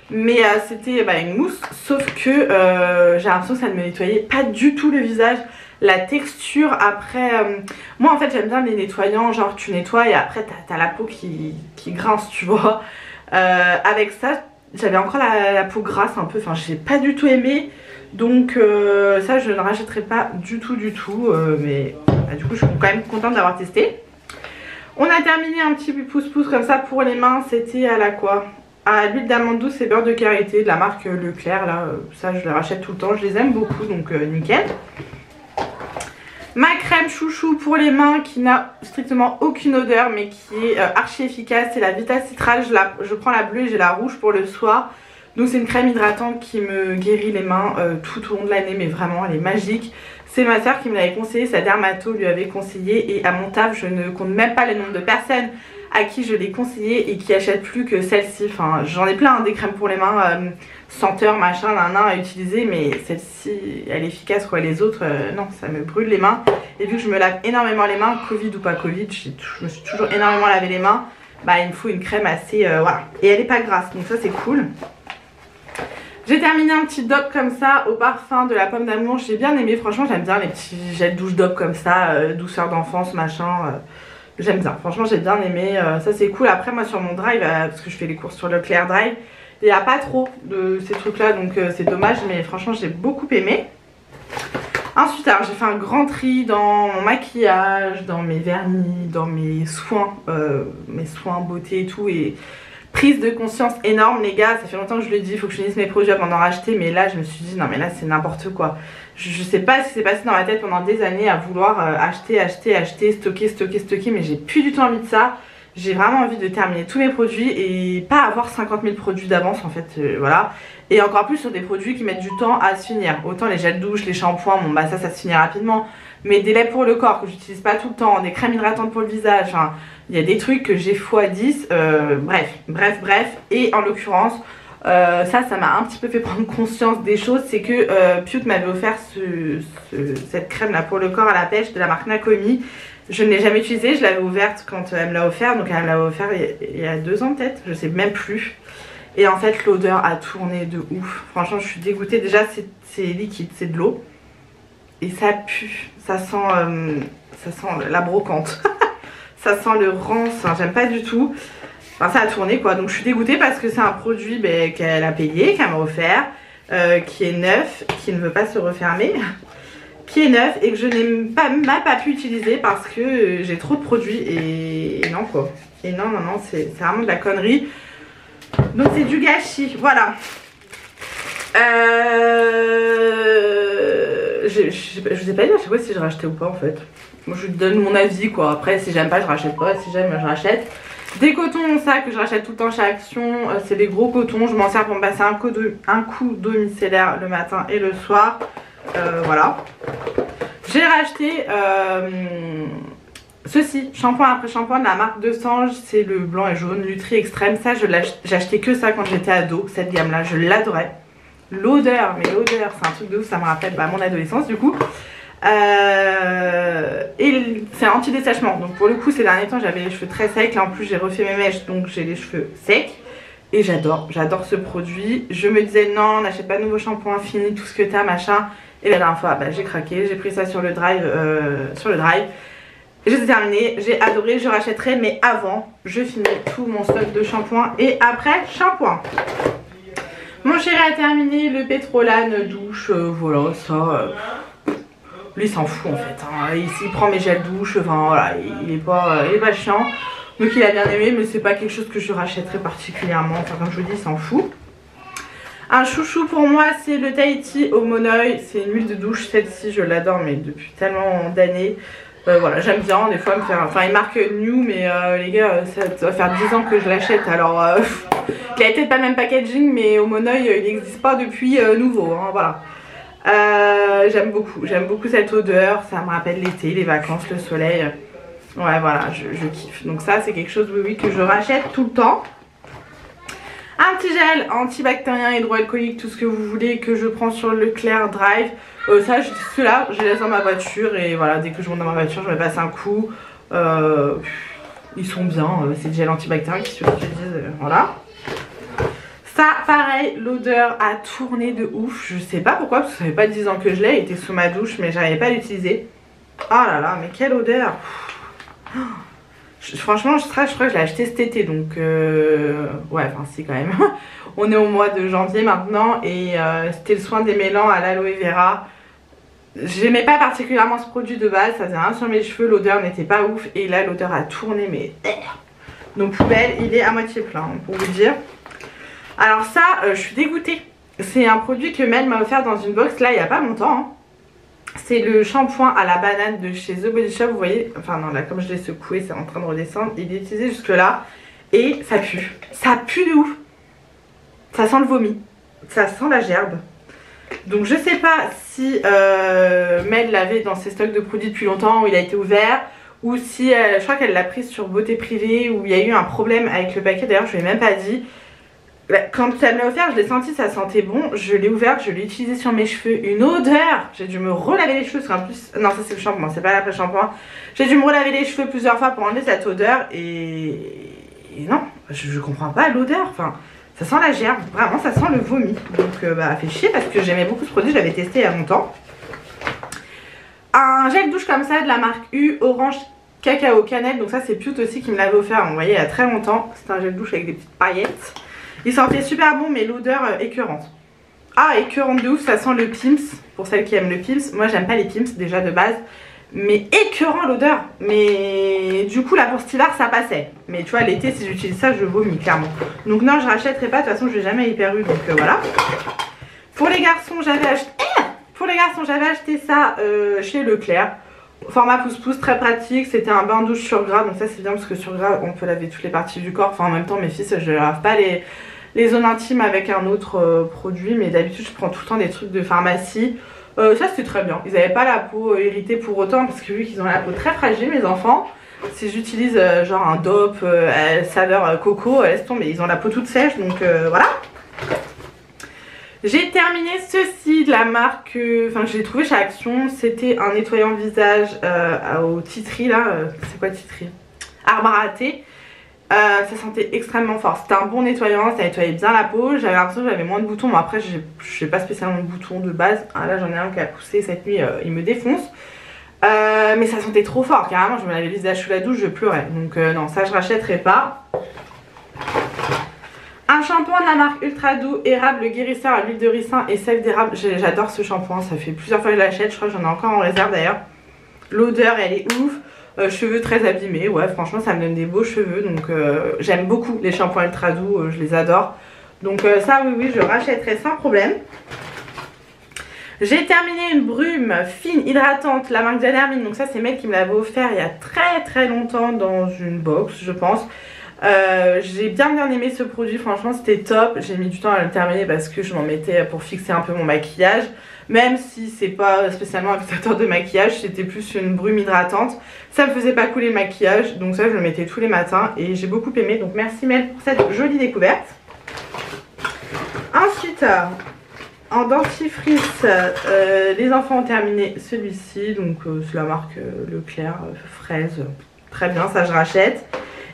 Mais c'était une mousse, sauf que j'ai l'impression que ça ne me nettoyait pas du tout le visage. La texture après, moi en fait j'aime bien les nettoyants, genre tu nettoies et après t'as la peau qui grince tu vois. Avec ça j'avais encore la peau grasse un peu, enfin j'ai pas du tout aimé. Donc ça je ne rachèterai pas du tout mais du coup je suis quand même contente d'avoir testé. On a terminé un petit pouce-pouce comme ça pour les mains, c'était à la quoi? À l'huile d'amande douce et beurre de karité de la marque Leclerc là, ça je les rachète tout le temps, je les aime beaucoup donc nickel. Ma crème chouchou pour les mains qui n'a strictement aucune odeur mais qui est archi efficace, c'est la Vita Citral, je prends la bleue et j'ai la rouge pour le soir. Donc c'est une crème hydratante qui me guérit les mains tout au long de l'année mais vraiment elle est magique. C'est ma soeur qui me l'avait conseillé, sa dermato lui avait conseillé et à mon taf je ne compte même pas le nombre de personnes à qui je l'ai conseillé et qui achètent plus que celle-ci. Enfin j'en ai plein hein, des crèmes pour les mains, senteur machin nan à utiliser mais celle-ci elle est efficace quoi, les autres non ça me brûle les mains. Et vu que je me lave énormément les mains, Covid ou pas Covid, je me suis toujours énormément lavé les mains, bah il me faut une crème assez voilà, et elle est pas grasse donc ça c'est cool. J'ai terminé un petit dop comme ça au parfum de la pomme d'amour, j'ai bien aimé, franchement j'aime bien les petits gels douche dop comme ça, douceur d'enfance machin, j'aime bien, franchement j'ai bien aimé, ça c'est cool. Après moi sur mon drive, parce que je fais les courses sur Leclerc Drive, il n'y a pas trop de ces trucs là donc c'est dommage mais franchement j'ai beaucoup aimé. Ensuite alors j'ai fait un grand tri dans mon maquillage, dans mes vernis, dans mes soins beauté et tout et... Prise de conscience énorme les gars, ça fait longtemps que je le dis, il faut que je finisse mes produits avant d'en racheter mais là je me suis dit non mais là c'est n'importe quoi. Je sais pas ce qui s'est passé dans ma tête pendant des années à vouloir acheter, stocker mais j'ai plus du tout envie de ça. J'ai vraiment envie de terminer tous mes produits et pas avoir 50 000 produits d'avance en fait, voilà. Et encore plus sur des produits qui mettent du temps à se finir. Autant les gels douche, les shampoings, bon bah ça se finit rapidement. Mais des laits pour le corps que j'utilise pas tout le temps, des crèmes hydratantes pour le visage, hein, il y a des trucs que j'ai x10, bref. Et en l'occurrence, ça m'a un petit peu fait prendre conscience des choses. C'est que Piute m'avait offert cette crème là pour le corps à la pêche de la marque Nakomi. Je ne l'ai jamais utilisée, je l'avais ouverte quand elle me l'a offert. Donc elle me l'a offert il y a 2 ans peut-être, je sais même plus. Et en fait l'odeur a tourné de ouf. Franchement je suis dégoûtée, déjà c'est liquide, c'est de l'eau. Et ça pue, ça sent la brocante. Ça sent le rance, hein, j'aime pas du tout. Enfin ça a tourné quoi, donc je suis dégoûtée parce que c'est un produit qu'elle a payé, qu'elle m'a offert, qui est neuf, qui ne veut pas se refermer, qui est neuf et que je n'ai même pas pu utiliser parce que j'ai trop de produits et non quoi. Et non, c'est vraiment de la connerie. Donc c'est du gâchis, voilà. Je vous ai pas dit à chaque fois si je rachetais ou pas en fait. Moi je donne mon avis quoi, après si j'aime pas je rachète pas, si j'aime je rachète. Des cotons ça que je rachète tout le temps chez Action, c'est des gros cotons, je m'en sers pour me passer un coup d'eau micellaire le matin et le soir, voilà. J'ai racheté Ceci, shampoing après shampoing de la marque de Sange, c'est le blanc et jaune, Nutri Extrême. Ça, j'ai acheté que ça quand j'étais ado, cette gamme-là, je l'adorais. L'odeur, mais l'odeur, c'est un truc de ouf, ça me rappelle mon adolescence du coup. Et c'est anti-dessèchement, donc pour le coup ces derniers temps j'avais les cheveux très secs, là en plus j'ai refait mes mèches donc j'ai les cheveux secs. Et j'adore ce produit. Je me disais non, n'achète pas de nouveau shampoing, fini tout ce que t'as, machin. Et la dernière fois, j'ai craqué, j'ai pris ça sur le drive. J'ai terminé, j'ai adoré, je rachèterai, mais avant, je finis tout mon stock de shampoing et après, shampoing. Mon chéri a terminé le Pétrolane douche, voilà, ça... lui, il s'en fout en fait, hein. Il prend mes gels douche, enfin voilà, il est pas chiant. Donc il a bien aimé, mais c'est pas quelque chose que je rachèterai particulièrement, enfin comme je vous dis, il s'en fout. Un chouchou pour moi, c'est le Tahiti au Monoeil, c'est une huile de douche, celle-ci je l'adore, mais depuis tellement d'années. Voilà, j'aime bien des fois me faire, enfin il marque New, mais les gars, ça doit faire 10 ans que je l'achète, alors il a peut-être pas le même packaging, mais au Monoeil il n'existe pas depuis nouveau, hein, voilà. J'aime beaucoup cette odeur, ça me rappelle l'été, les vacances, le soleil. Ouais voilà, je kiffe. Donc ça c'est quelque chose oui que je rachète tout le temps. Un petit gel antibactérien, hydroalcoolique, tout ce que vous voulez, que je prends sur Leclerc Drive. Ça, ceux-là, je les laisse dans ma voiture et voilà, dès que je monte dans ma voiture, je me passe un coup. Ils sont bien, c'est du gel antibactérien qui se utilise, voilà. Ça, pareil, l'odeur a tourné de ouf. Je sais pas pourquoi, parce que ça fait pas 10 ans que je l'ai, il était sous ma douche, mais j'arrivais pas à l'utiliser. Oh là là, mais quelle odeur! Franchement, je crois que je l'ai acheté cet été, donc ouais, enfin si quand même. On est au mois de janvier maintenant et c'était le soin des mélans à l'aloe vera. J'aimais pas particulièrement ce produit de base, ça faisait rien sur mes cheveux, l'odeur n'était pas ouf et là l'odeur a tourné, mais donc poubelle, il est à moitié plein pour vous dire. Alors ça, je suis dégoûtée. C'est un produit que Mel m'a offert dans une box là il y a pas longtemps, hein. C'est le shampoing à la banane de chez The Body Shop, vous voyez, enfin non là comme je l'ai secoué c'est en train de redescendre, il est utilisé jusque là et ça pue de ouf, ça sent le vomi, ça sent la gerbe. Donc je sais pas si Mel l'avait dans ses stocks de produits depuis longtemps où il a été ouvert ou si je crois qu'elle l'a pris sur Beauté Privée où il y a eu un problème avec le paquet, d'ailleurs je lui ai même pas dit. Quand elle me l'a offert, je l'ai senti, ça sentait bon. Je l'ai ouvert, je l'ai utilisé sur mes cheveux. Une odeur! J'ai dû me relaver les cheveux parce qu'en plus... Non, ça c'est le shampoing, c'est pas l'après-shampoing. J'ai dû me relaver les cheveux plusieurs fois pour enlever cette odeur et non, je comprends pas l'odeur. Enfin, ça sent la gerbe, vraiment, ça sent le vomi. Donc, fait chier parce que j'aimais beaucoup ce produit, je l'avais testé il y a longtemps. Un gel douche comme ça de la marque U, orange cacao cannelle. Donc ça c'est Pute aussi qui me l'avait offert, vous voyez, il y a très longtemps. C'est un gel douche avec des petites paillettes. Il sentait super bon mais l'odeur écœurante. Ah, écœurante de ouf, ça sent le Pimps. Pour celles qui aiment le Pimps, moi j'aime pas les Pimps déjà de base. Mais écœurant l'odeur. Mais du coup là pour cet hiver ça passait. Mais tu vois l'été si j'utilise ça je vomis clairement. Donc non je rachèterai pas, de toute façon je vais jamais à Hyper U donc voilà. Pour les garçons j'avais acheté ça chez Leclerc. Format pouce-pouce, très pratique, c'était un bain douche sur gras, donc ça c'est bien parce que sur gras on peut laver toutes les parties du corps. Enfin en même temps mes fils je ne lave pas les zones intimes avec un autre produit, mais d'habitude je prends tout le temps des trucs de pharmacie. Ça c'était très bien, ils n'avaient pas la peau irritée pour autant parce que vu qu'ils ont la peau très fragile mes enfants, si j'utilise genre un dope saveur coco, laisse tomber, ils ont la peau toute sèche donc voilà. J'ai terminé ceci de la marque, enfin je l'ai trouvé chez Action, c'était un nettoyant visage au titri là, c'est quoi titri? Arbre à thé. Ça sentait extrêmement fort, c'était un bon nettoyant, ça nettoyait bien la peau, j'avais l'impression que j'avais moins de boutons, mais après j'ai pas spécialement de boutons de base, ah, là j'en ai un qui a poussé cette nuit, il me défonce. Mais ça sentait trop fort, carrément je me lavais le visage sous la douche, je pleurais, donc non ça je rachèterai pas. Un shampoing de la marque Ultra Doux, érable guérisseur à l'huile de ricin et sève d'érable. J'adore ce shampoing, ça fait plusieurs fois que je l'achète, je crois que j'en ai encore en réserve d'ailleurs. L'odeur elle est ouf, cheveux très abîmés, ouais franchement ça me donne des beaux cheveux. Donc j'aime beaucoup les shampoings Ultra Doux, je les adore. Donc ça oui je rachèterai sans problème. J'ai terminé une brume fine hydratante, la marque Diane Hermine. Donc ça c'est Mel qui me l'avait offert il y a très longtemps dans une box je pense. J'ai bien aimé ce produit, franchement c'était top. J'ai mis du temps à le terminer parce que je m'en mettais pour fixer un peu mon maquillage. Même si c'est pas spécialement un fixateur de maquillage, c'était plus une brume hydratante. Ça me faisait pas couler le maquillage, donc ça je le mettais tous les matins et j'ai beaucoup aimé. Donc merci Mel pour cette jolie découverte. Ensuite, en dentifrice, les enfants ont terminé celui-ci. Donc c'est la marque Leclerc, fraise. Très bien, ça je rachète.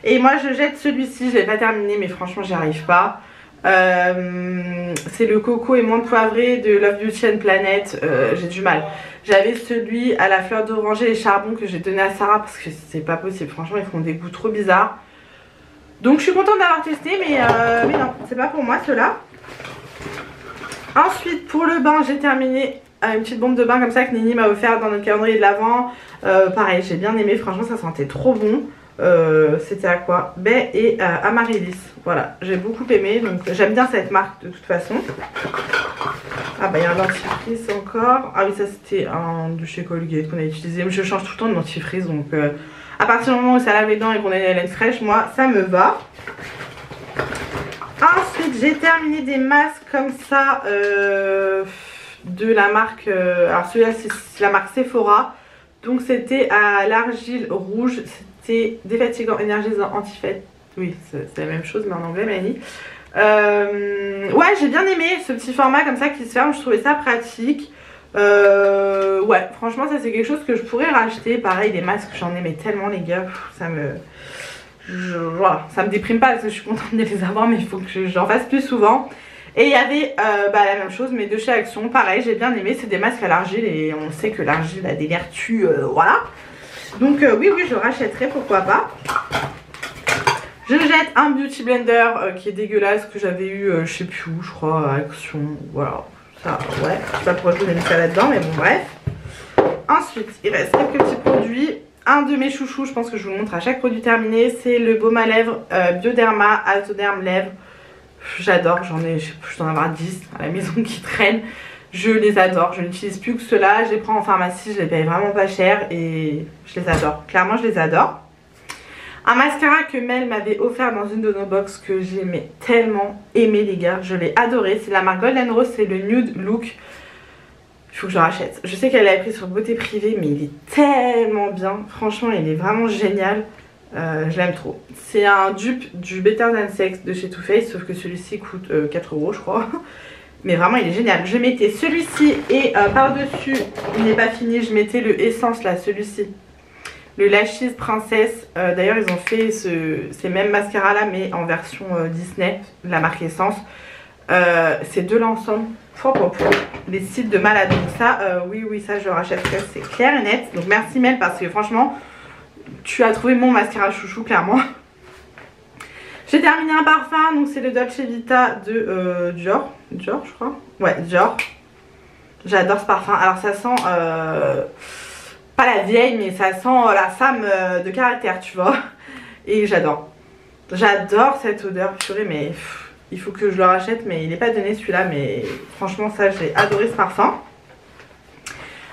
Et moi je jette celui-ci, je l'ai pas terminé mais franchement j'y arrive pas. C'est le coco et menthe poivrée de Love Beauty and Planet. J'ai du mal. J'avais celui à la fleur d'oranger et charbon que j'ai donné à Sarah parce que c'est pas possible. Franchement ils font des goûts trop bizarres. Donc je suis contente d'avoir testé mais non, c'est pas pour moi ceux-là. Ensuite pour le bain j'ai terminé une petite bombe de bain comme ça que Nini m'a offert dans notre calendrier de l'Avent. Pareil j'ai bien aimé, franchement ça sentait trop bon. C'était à quoi? Baie et Amaryllis. Voilà, j'ai beaucoup aimé, donc j'aime bien cette marque de toute façon. Ah bah il y a un dentifrice encore. Ah oui ça c'était un de chez Colgate qu'on a utilisé. Je change tout le temps de dentifrice, donc à partir du moment où ça lave les dents et qu'on a une haleine fraîche, moi ça me va. Ensuite j'ai terminé des masques comme ça de la marque, alors celui-là c'est la marque Sephora. Donc c'était à l'argile rouge, c'était défatigant, énergisant, anti-fête. Oui c'est la même chose mais en anglais Mélanie. Ouais j'ai bien aimé ce petit format comme ça qui se ferme, je trouvais ça pratique. Ouais franchement ça c'est quelque chose que je pourrais racheter. Pareil les masques j'en aimais tellement les gars, voilà, ça me déprime pas parce que je suis contente de les avoir mais il faut que j'en fasse plus souvent. Et il y avait la même chose mais de chez Action, pareil j'ai bien aimé, c'est des masques à l'argile et on sait que l'argile a des vertus, voilà. Donc oui je rachèterai, pourquoi pas. Je jette un beauty blender qui est dégueulasse que j'avais eu je sais plus où, je crois à Action, voilà. Ça ouais, je sais pas pourquoi je vous ai mis ça là-dedans mais bon bref. Ensuite il reste quelques petits produits. Un de mes chouchous, je pense que je vous le montre à chaque produit terminé, c'est le baume à lèvres Bioderma Altoderm Lèvres. J'adore, j'en ai, je dois en avoir 10 à la maison qui traînent. Je les adore, je n'utilise plus que ceux-là. Je les prends en pharmacie, je les paye vraiment pas cher et je les adore. Clairement, je les adore. Un mascara que Mel m'avait offert dans une de nos box que j'ai tellement aimé les gars. Je l'ai adoré. C'est la marque Golden Rose, c'est le Nude Look. Il faut que je le rachète. Je sais qu'elle l'avait pris sur Beauté Privée mais il est tellement bien. Franchement, il est vraiment génial. Je l'aime trop. C'est un dupe du Better Than Sex de chez Too Faced, sauf que celui-ci coûte 4 € je crois. Mais vraiment il est génial. Je mettais celui-ci et par-dessus, il n'est pas fini, je mettais le Essence là, celui-ci. Le Lashes Princesse. D'ailleurs ils ont fait ces mêmes mascaras là mais en version Disney, la marque Essence. Ces deux là ensemble, les styles de malade. Donc ça, oui ça je rachèterai, c'est clair et net. Donc merci Mel parce que franchement tu as trouvé mon mascara chouchou clairement. J'ai terminé un parfum, donc c'est le Dolce Vita de Dior je crois. Ouais Dior. J'adore ce parfum. Alors ça sent pas la vieille mais ça sent la femme de caractère tu vois. Et j'adore. J'adore cette odeur purée mais il faut que je le rachète mais il n'est pas donné celui-là mais franchement ça j'ai adoré ce parfum.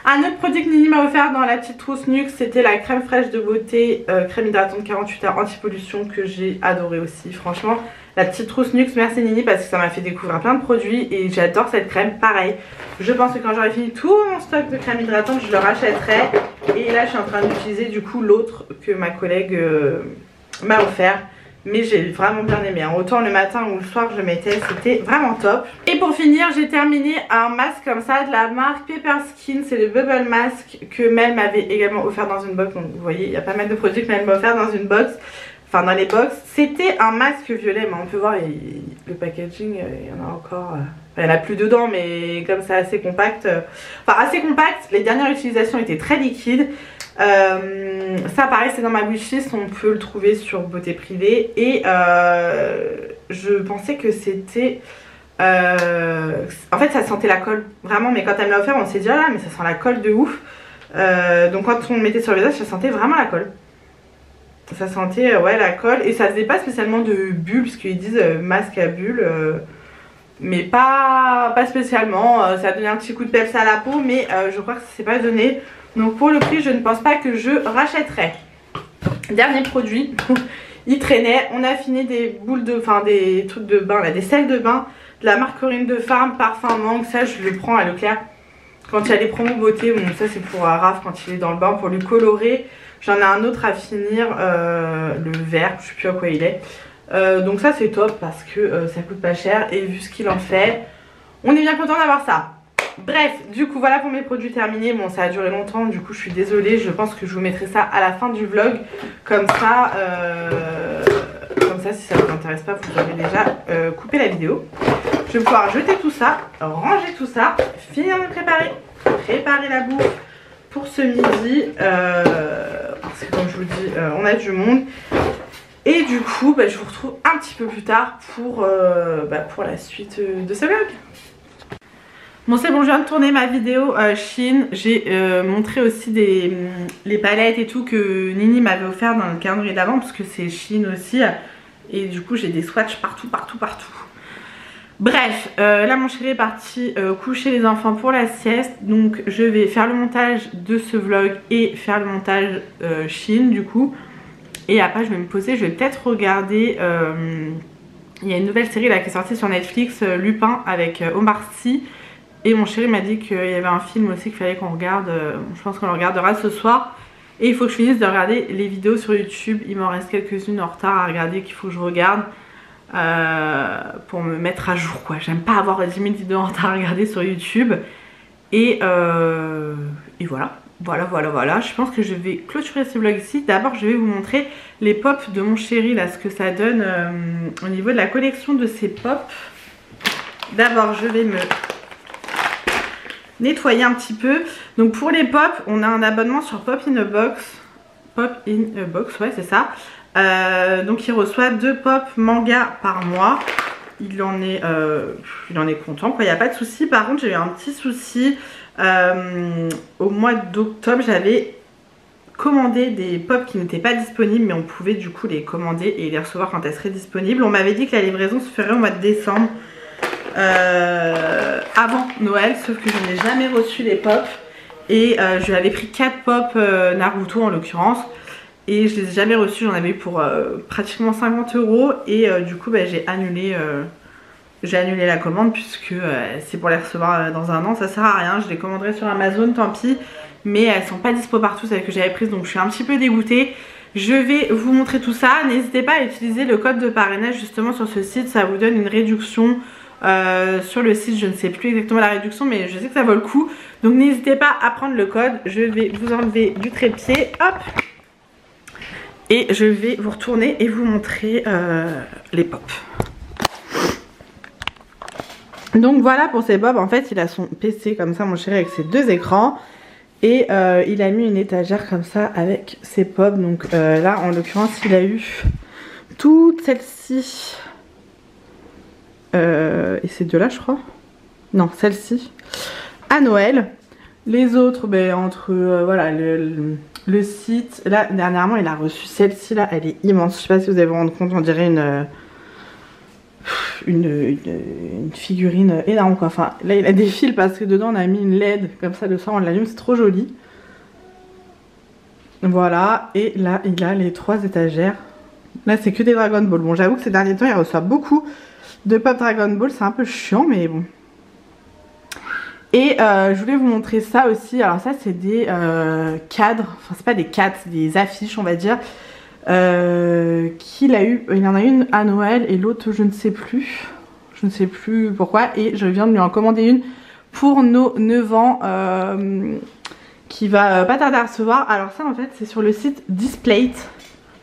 Un autre produit que Nini m'a offert dans la petite trousse Nuxe, c'était la crème fraîche de beauté, crème hydratante 48 heures anti-pollution que j'ai adoré aussi. Franchement, la petite trousse Nuxe, merci Nini parce que ça m'a fait découvrir plein de produits et j'adore cette crème. Pareil, je pense que quand j'aurai fini tout mon stock de crème hydratante, je le rachèterai. Et là, je suis en train d'utiliser du coup l'autre que ma collègue m'a offert. Mais j'ai vraiment bien aimé, hein. Autant le matin ou le soir je le mettais, c'était vraiment top. Et pour finir j'ai terminé un masque comme ça de la marque Pepper Skin. C'est le Bubble Mask que Mel m'avait également offert dans une box. Donc vous voyez il y a pas mal de produits que Mel m'a offert dans une box. Enfin dans les box. C'était un masque violet mais on peut voir le packaging, il y en a encore... il n'y en a plus dedans mais comme c'est assez compact. Enfin assez compact, les dernières utilisations étaient très liquides. Ça pareil c'est dans ma wishlist, on peut le trouver sur Beauté Privée. Et je pensais que c'était en fait ça sentait la colle vraiment, mais quand elle me l'a offert on s'est dit ah là mais ça sent la colle de ouf. Donc quand on le mettait sur le visage ça sentait vraiment la colle. Ça sentait ouais la colle et ça faisait pas spécialement de bulles parce qu'ils disent masque à bulles. Mais pas spécialement, ça a donné un petit coup de peps à la peau mais je crois que ça s'est pas donné. Donc pour le prix je ne pense pas que je rachèterai. Dernier produit, il traînait. On a fini des boules de, enfin des trucs de bain là, des sels de bain de la marque Corinne de Farm, parfum mangue. Ça je le prends à Leclerc quand il y a les promos beauté. Bon ça c'est pour Raph quand il est dans le bain pour lui colorer. J'en ai un autre à finir, le vert, je sais plus à quoi il est. Donc ça c'est top parce que ça coûte pas cher et vu ce qu'il en fait, on est bien content d'avoir ça. Bref, du coup voilà pour mes produits terminés. Bon ça a duré longtemps, du coup je suis désolée. Je pense que je vous mettrai ça à la fin du vlog. Comme ça si ça vous intéresse pas, vous aurez déjà coupé la vidéo. Je vais pouvoir jeter tout ça, ranger tout ça, finir de préparer la bouffe pour ce midi. Parce que comme je vous dis, on a du monde. Et du coup bah, je vous retrouve un petit peu plus tard pour la suite de ce vlog. Bon c'est bon, je viens de tourner ma vidéo Shein. J'ai montré aussi les palettes et tout que Nini m'avait offert dans le calendrier d'avant parce que c'est Shein aussi. Et du coup j'ai des swatchs partout. Bref, là mon chéri est parti coucher les enfants pour la sieste. Donc je vais faire le montage de ce vlog et faire le montage Shein du coup. Et après je vais me poser, je vais peut-être regarder, il y a une nouvelle série là qui est sortie sur Netflix, Lupin avec Omar Sy. Et mon chéri m'a dit qu'il y avait un film aussi qu'il fallait qu'on regarde, je pense qu'on le regardera ce soir. Et il faut que je finisse de regarder les vidéos sur YouTube, il m'en reste quelques-unes en retard à regarder qu'il faut que je regarde. Pour me mettre à jour quoi, j'aime pas avoir 10 000 vidéos en retard à regarder sur YouTube. Et voilà. Je pense que je vais clôturer ce vlog ici. D'abord je vais vous montrer les pops de mon chéri là, ce que ça donne au niveau de la collection de ces pops. D'abord je vais me nettoyer un petit peu. Donc pour les pops, on a un abonnement sur Pop in a Box. Pop in a Box, ouais c'est ça. Donc il reçoit 2 pop manga par mois. Il en est content quoi, il n'y a pas de souci. Par contre j'ai eu un petit souci au mois d'octobre. J'avais commandé des pop qui n'étaient pas disponibles, mais on pouvait du coup les commander et les recevoir quand elles seraient disponibles. On m'avait dit que la livraison se ferait au mois de décembre, avant Noël, sauf que je n'ai jamais reçu les pop. Et je lui avais pris 4 pop Naruto en l'occurrence. Et je les ai jamais reçus, j'en avais eu pour pratiquement 50 €. Et du coup bah, j'ai annulé la commande puisque c'est pour les recevoir dans un an, ça sert à rien. Je les commanderai sur Amazon, tant pis. Mais elles sont pas dispo partout, celles que j'avais prises, donc je suis un petit peu dégoûtée. Je vais vous montrer tout ça. N'hésitez pas à utiliser le code de parrainage justement sur ce site, ça vous donne une réduction. Sur le site, je ne sais plus exactement la réduction, mais je sais que ça vaut le coup. Donc n'hésitez pas à prendre le code. Je vais vous enlever du trépied, hop. Et je vais vous retourner et vous montrer les pops. Donc voilà pour ces pops. En fait il a son PC comme ça mon chéri avec ses 2 écrans. Et il a mis une étagère comme ça avec ses pops. Donc là en l'occurrence il a eu toutes celles-ci. Et ces 2 là je crois. Non celle-ci. À Noël. Les autres ben, entre voilà le site, là dernièrement il a reçu celle-ci là, elle est immense, je sais pas si vous avez rendu compte, on dirait une figurine énorme quoi. Enfin là il a des fils parce que dedans on a mis une LED comme ça, le soir on l'allume, c'est trop joli. Voilà, et là il a les 3 étagères, là c'est que des Dragon Ball. Bon j'avoue que ces derniers temps il reçoit beaucoup de pop Dragon Ball, c'est un peu chiant mais bon. Et je voulais vous montrer ça aussi. Alors ça c'est des cadres, enfin c'est pas des cadres, c'est des affiches on va dire, qu'il a eu. Il y en a une à Noël et l'autre je ne sais plus pourquoi. Et je viens de lui en commander une pour nos 9 ans qui va pas tarder à recevoir. Alors ça en fait c'est sur le site Displate.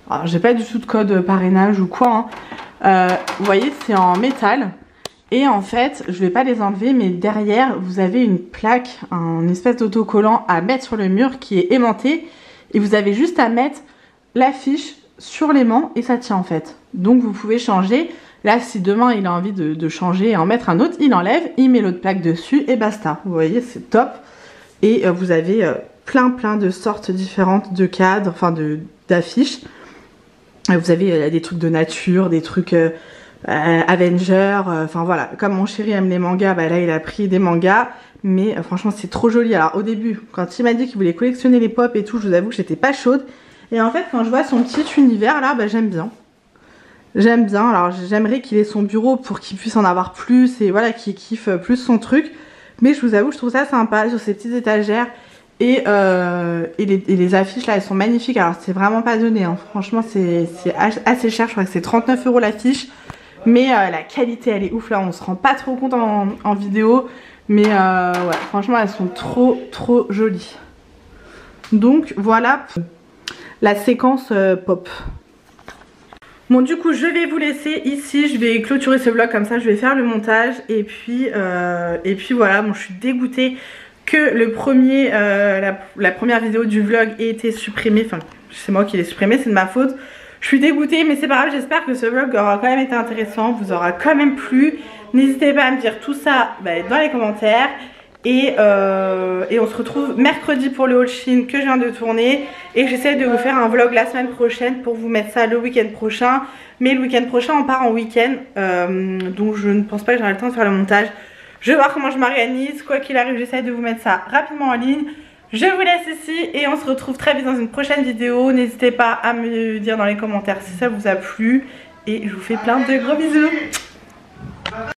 Alors j'ai pas du tout de code parrainage ou quoi hein. Vous voyez c'est en métal. Et en fait, je vais pas les enlever, mais derrière, vous avez une plaque, un espèce d'autocollant à mettre sur le mur qui est aimanté. Et vous avez juste à mettre l'affiche sur l'aimant et ça tient en fait. Donc vous pouvez changer. Là, si demain il a envie de changer et en mettre un autre, il enlève, il met l'autre plaque dessus et basta. Vous voyez, c'est top. Et vous avez plein de sortes différentes de cadres, enfin d'affiches. Vous avez des trucs de nature, des trucs... Avenger, enfin voilà, comme mon chéri aime les mangas, bah là il a pris des mangas, mais franchement c'est trop joli. Alors au début, quand il m'a dit qu'il voulait collectionner les pop et tout, je vous avoue que j'étais pas chaude, et en fait quand je vois son petit univers là, bah j'aime bien. J'aime bien, alors j'aimerais qu'il ait son bureau pour qu'il puisse en avoir plus et voilà, qu'il kiffe plus son truc. Mais je vous avoue, je trouve ça sympa sur ces petites étagères. Et les affiches là, elles sont magnifiques. Alors c'est vraiment pas donné, hein. Franchement c'est assez cher, je crois que c'est 39 € l'affiche. Mais la qualité elle est ouf là, on se rend pas trop compte en vidéo. Mais ouais, franchement elles sont trop jolies. Donc voilà la séquence pop. Bon du coup je vais vous laisser ici, je vais clôturer ce vlog comme ça, je vais faire le montage et puis voilà, bon je suis dégoûtée que le premier, la première vidéo du vlog ait été supprimée, enfin c'est moi qui l'ai supprimée, c'est de ma faute. Je suis dégoûtée mais c'est pas grave, j'espère que ce vlog aura quand même été intéressant, vous aura quand même plu. N'hésitez pas à me dire tout ça dans les commentaires. Et on se retrouve mercredi pour le haul Shein que je viens de tourner. Et j'essaie de vous faire un vlog la semaine prochaine pour vous mettre ça le week-end prochain. Mais le week-end prochain on part en week-end, donc je ne pense pas que j'aurai le temps de faire le montage. Je vais voir comment je m'organise. Quoi qu'il arrive, j'essaie de vous mettre ça rapidement en ligne. Je vous laisse ici et on se retrouve très vite dans une prochaine vidéo. N'hésitez pas à me dire dans les commentaires si ça vous a plu. Et je vous fais plein de gros bisous.